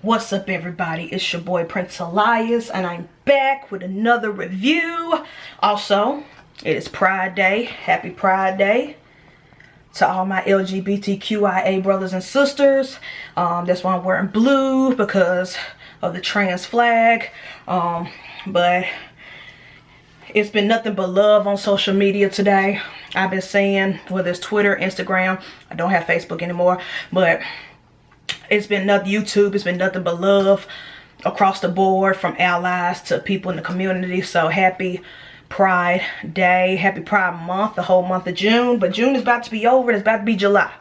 What's up, everybody? It's your boy Prince Elias, and I'm back with another review. Also, it is Pride Day. Happy Pride Day to all my LGBTQIA brothers and sisters. That's why I'm wearing blue, because of the trans flag. But it's been nothing but love on social media today. I've been saying, whether it's Twitter, Instagram, I don't have Facebook anymore, but it's been nothing, YouTube, it's been nothing but love across the board, from allies to people in the community. So happy Pride Day, happy Pride Month, the whole month of June. But June is about to be over, it's about to be July.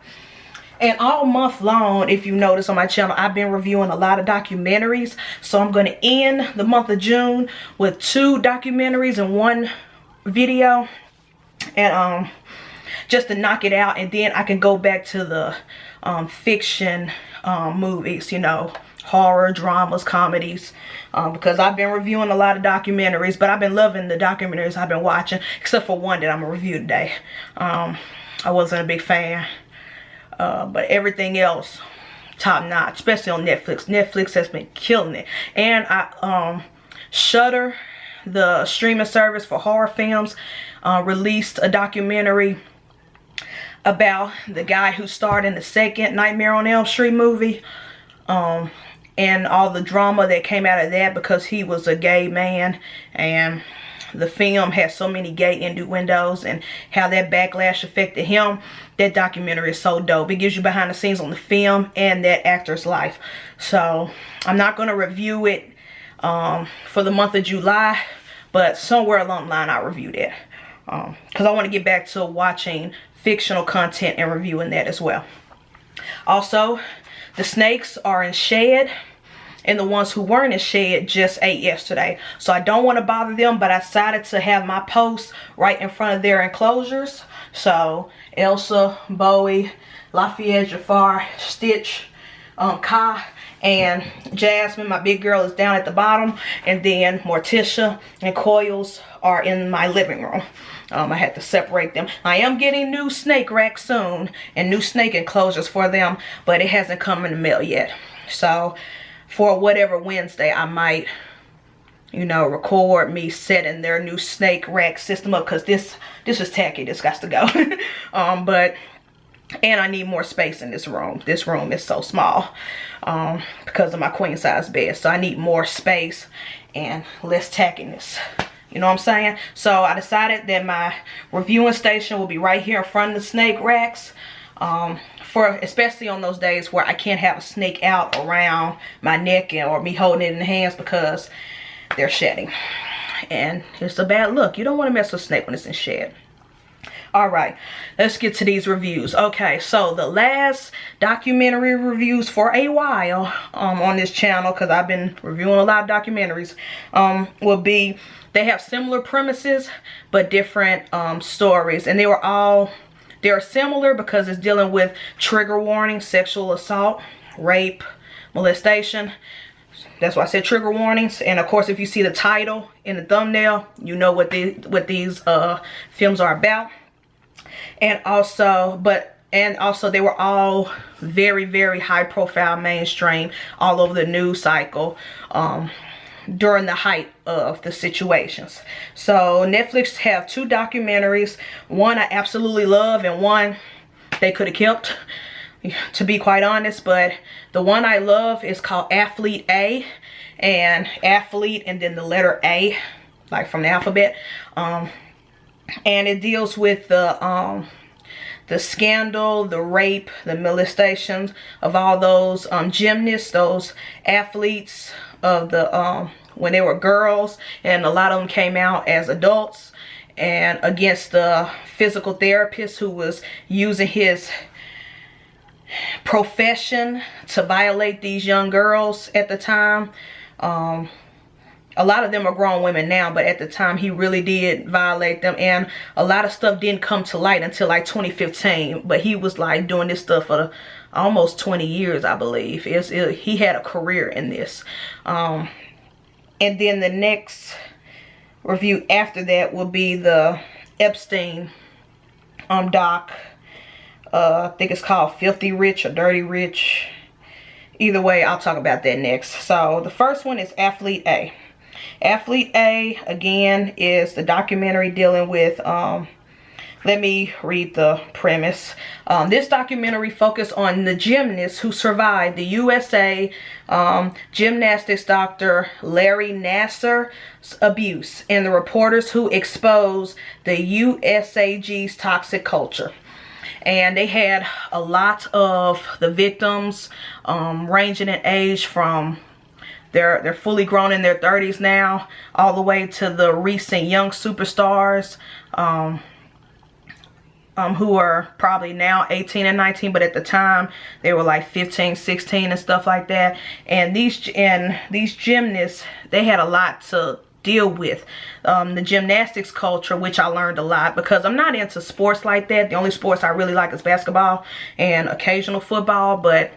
And all month long, if you notice on my channel, I've been reviewing a lot of documentaries. So I'm going to end the month of June with 2 documentaries and 1 video. And just to knock it out, and then I can go back to the fiction movies, you know, horror, dramas, comedies, because I've been reviewing a lot of documentaries, but I've been loving the documentaries I've been watching, except for one that I'm gonna review today. I wasn't a big fan, but everything else top notch, especially on Netflix. Netflix has been killing it. And Shudder, the streaming service for horror films, released a documentary about the guy who starred in the second Nightmare on Elm Street movie, and all the drama that came out of that, because he was a gay man, and the film has so many gay innuendos and how that backlash affected him. That documentary is so dope. It gives you behind the scenes on the film and that actor's life. So I'm not going to review it for the month of July, but somewhere along the line I'll review that, because I want to get back to watching fictional content and reviewing that as well. Also, the snakes are in shed, and the ones who weren't in shed just ate yesterday. So I don't want to bother them, but I decided to have my posts right in front of their enclosures. So Elsa, Bowie, Lafayette, Jafar, Stitch, Kai, and Jasmine, my big girl, is down at the bottom, and then Morticia and Coils are in my living room. I had to separate them. I am getting new snake racks soon and new snake enclosures for them, but it hasn't come in the mail yet. So for whatever Wednesday, I might, you know, record me setting their new snake rack system up, because this is tacky. This got to go. And I need more space in this room. This room is so small because of my queen size bed. So I need more space and less tackiness. You know what I'm saying? So I decided that my reviewing station will be right here in front of the snake racks. Especially on those days where I can't have a snake out around my neck or me holding it in the hands, because they're shedding. And it's a bad look. You don't want to mess with a snake when it's in shed. Alright, let's get to these reviews. Okay, so the last documentary reviews for a while on this channel, because I've been reviewing a lot of documentaries, will be, they have similar premises but different stories. And they're similar because it's dealing with trigger warning, sexual assault, rape, molestation. That's why I said trigger warnings. And of course, if you see the title in the thumbnail, you know what these films are about. And also they were all very, very high profile, mainstream, all over the news cycle during the height of the situations. So Netflix have 2 documentaries. One I absolutely love, and one they could have kept, to be quite honest. But the one I love is called Athlete A, and athlete and then the letter A, like from the alphabet. And it deals with the scandal, the rape, the molestations of all those gymnasts, those athletes of the when they were girls, and a lot of them came out as adults, and against the physical therapist who was using his profession to violate these young girls at the time. A lot of them are grown women now, but at the time he really did violate them, and a lot of stuff didn't come to light until like 2015. But he was like doing this stuff for almost 20 years, I believe. He had a career in this. And then the next review after that will be the Epstein doc. I think it's called Filthy Rich or Dirty Rich. either way, I'll talk about that next. So the first one is Athlete A. Athlete A, again, is the documentary dealing with, let me read the premise. This documentary focused on the gymnast who survived the USA gymnastics doctor Larry Nassar's abuse and the reporters who exposed the USAG's toxic culture. And they had a lot of the victims ranging in age from they're fully grown in their 30s now, all the way to the recent young superstars who are probably now 18 and 19, but at the time they were like 15, 16 and stuff like that. And these gymnasts, they had a lot to deal with. The gymnastics culture, which I learned a lot because I'm not into sports like that. The only sports I really like is basketball and occasional football, but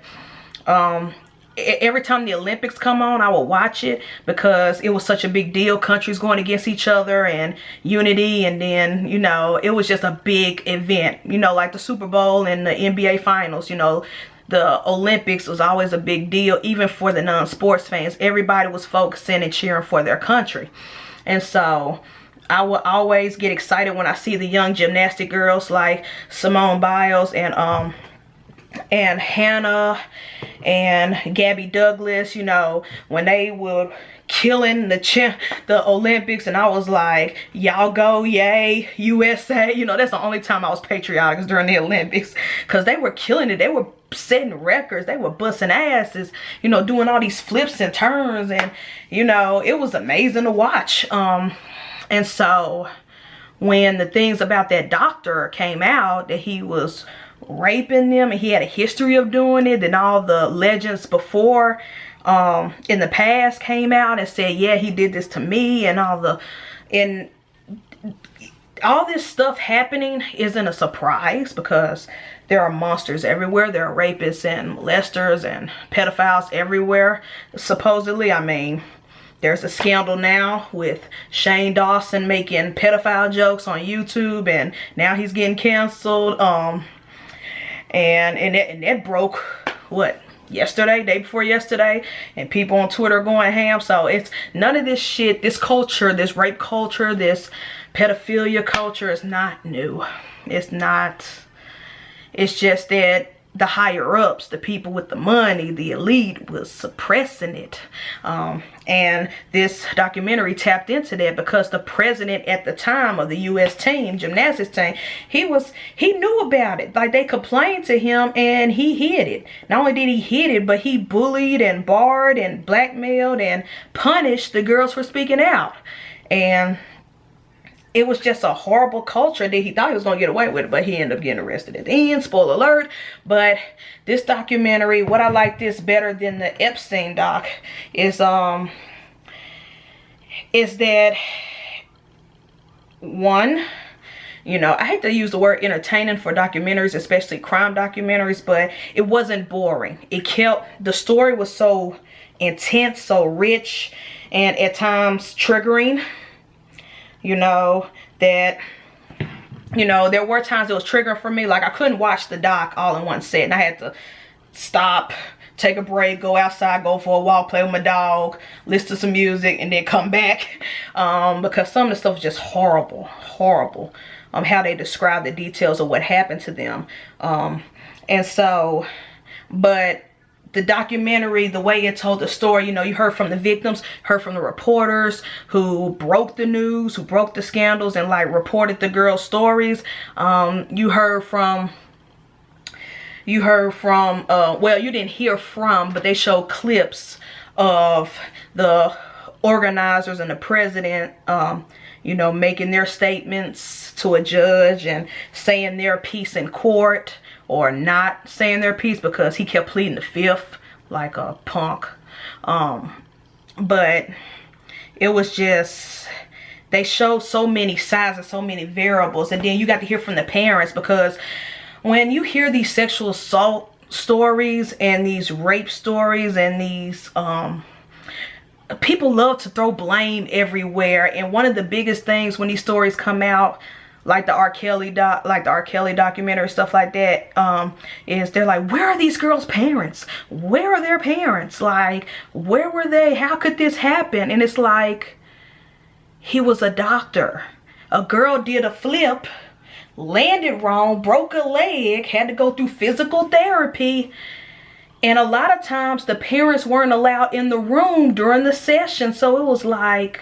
every time the Olympics come on, I will watch it because it was such a big deal. Countries going against each other and unity, and then, you know, it was just a big event, you know, like the Super Bowl and the NBA finals. You know, the Olympics was always a big deal, even for the non-sports fans. Everybody was focusing and cheering for their country. And so I will always get excited when I see the young gymnastic girls like Simone Biles and Hannah and Gabby Douglas, you know, when they were killing the Olympics, and I was like, y'all go, yay, USA. You know, that's the only time I was patriotic, was during the Olympics, because they were killing it. They were setting records. They were busting asses, you know, doing all these flips and turns, and, you know, it was amazing to watch. And so when the things about that doctor came out, that he was raping them and he had a history of doing it, and all the legends before in the past came out and said, yeah, he did this to me, and all this stuff happening isn't a surprise because there are monsters everywhere. There are rapists and molesters and pedophiles everywhere, supposedly. I mean, there's a scandal now with Shane Dawson making pedophile jokes on YouTube, and now he's getting canceled. And that broke, what, yesterday, day before yesterday, and people on Twitter are going ham. So it's none of this shit, this culture, this rape culture, this pedophilia culture is not new. It's not. It's just that the higher ups, the people with the money, the elite, was suppressing it. And this documentary tapped into that because the president at the time of the U.S. team, gymnastics team, he knew about it. Like, they complained to him and he hid it. Not only did he hid it, but he bullied and barred and blackmailed and punished the girls for speaking out. And it was just a horrible culture that he thought he was going to get away with it, but he ended up getting arrested at the end. Spoiler alert. But this documentary, what I like this better than the Epstein doc is that, one, you know, I hate to use the word entertaining for documentaries, especially crime documentaries, but it wasn't boring. The story was so intense, so rich, and at times triggering. You know, that, you know, there were times it was triggering for me. Like, I couldn't watch the doc all in one set, and I had to stop, take a break, go outside, go for a walk, play with my dog, listen to some music, and then come back, because some of the stuff was just horrible, horrible. How they describe the details of what happened to them. And so, but the documentary, the way it told the story, you know, you heard from the victims, heard from the reporters who broke the news, who broke the scandals and like reported the girls' stories. You heard from, well, you didn't hear from, but they showed clips of the organizers and the president, you know, making their statements to a judge and saying their piece in court, or not saying their piece because he kept pleading the fifth like a punk. But it was just, they showed so many sides and so many variables. And then you got to hear from the parents, because when you hear these sexual assault stories and these rape stories and these people love to throw blame everywhere. And one of the biggest things when these stories come out, like the R. Kelly documentary, stuff like that, is they're like, where are these girls' parents? Where are their parents? Like, where were they? How could this happen? And it's like, he was a doctor. A girl did a flip, landed wrong, broke a leg, had to go through physical therapy. And a lot of times the parents weren't allowed in the room during the session. So it was like,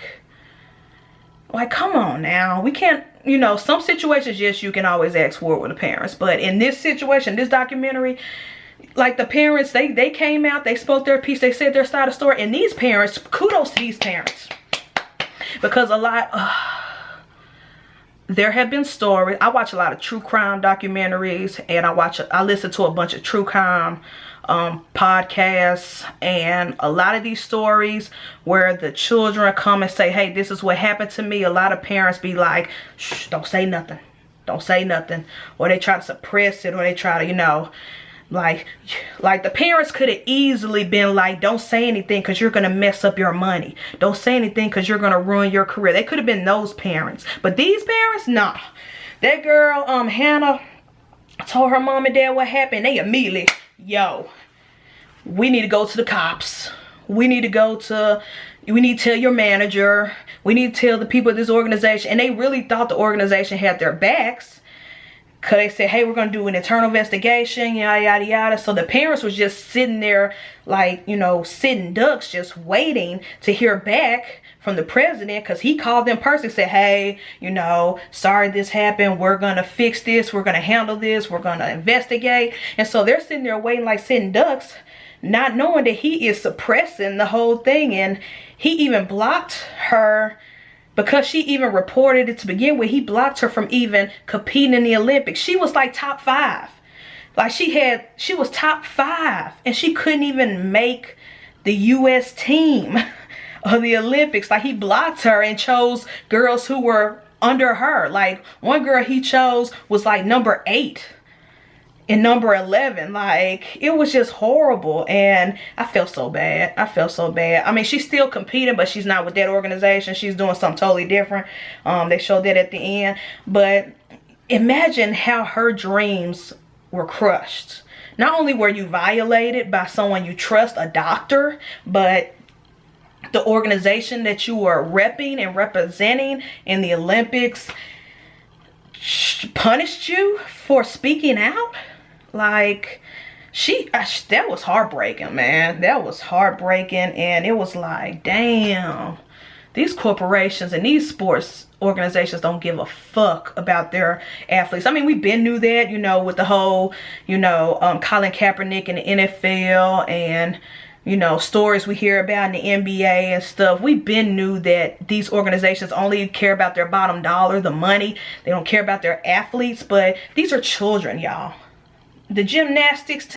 come on now. We can't, you know, some situations, yes, you can always ask for it with the parents. But in this situation, this documentary, like the parents, they came out, they spoke their piece, they said their side of the story. And these parents, kudos to these parents. Because a lot, there have been stories. I watch a lot of true crime documentaries, and I listen to a bunch of true crime podcasts, and a lot of these stories where the children come and say, hey, this is what happened to me. A lot of parents be like, shh, don't say nothing. Don't say nothing. Or they try to suppress it, or they try to, you know, like the parents could have easily been like, don't say anything because you're going to mess up your money. Don't say anything because you're going to ruin your career. They could have been those parents. But these parents, nah. That girl, Hannah, told her mom and dad what happened. They immediately, yo, we need to go to the cops. We need to tell your manager. We need to tell the people of this organization. And they really thought the organization had their backs. Because they said, hey, we're going to do an internal investigation, yada, yada, yada. So the parents was just sitting there like, you know, sitting ducks, just waiting to hear back from the president. Because he called them personally, said, hey, you know, sorry this happened. We're going to fix this. We're going to handle this. We're going to investigate. And so they're sitting there waiting like sitting ducks, not knowing that he is suppressing the whole thing. And he even blocked her. Because she even reported it to begin with, he blocked her from even competing in the Olympics. She was like top 5. Like she was top 5. And she couldn't even make the U.S. team of the Olympics. Like he blocked her and chose girls who were under her. Like one girl he chose was like number 8. And number 11, like, it was just horrible. And I felt so bad. I felt so bad. I mean, she's still competing, but she's not with that organization. She's doing something totally different. They showed that at the end. But imagine how her dreams were crushed. Not only were you violated by someone you trust, a doctor, but the organization that you were repping and representing in the Olympics punished you for speaking out. Like, that was heartbreaking, man. That was heartbreaking. And it was like, damn, these corporations and these sports organizations don't give a fuck about their athletes. I mean, we've been knew that, you know, with the whole, you know, Colin Kaepernick in the NFL and, you know, stories we hear about in the NBA and stuff. We've been knew that these organizations only care about their bottom dollar, the money. They don't care about their athletes. But these are children, y'all. The gymnastics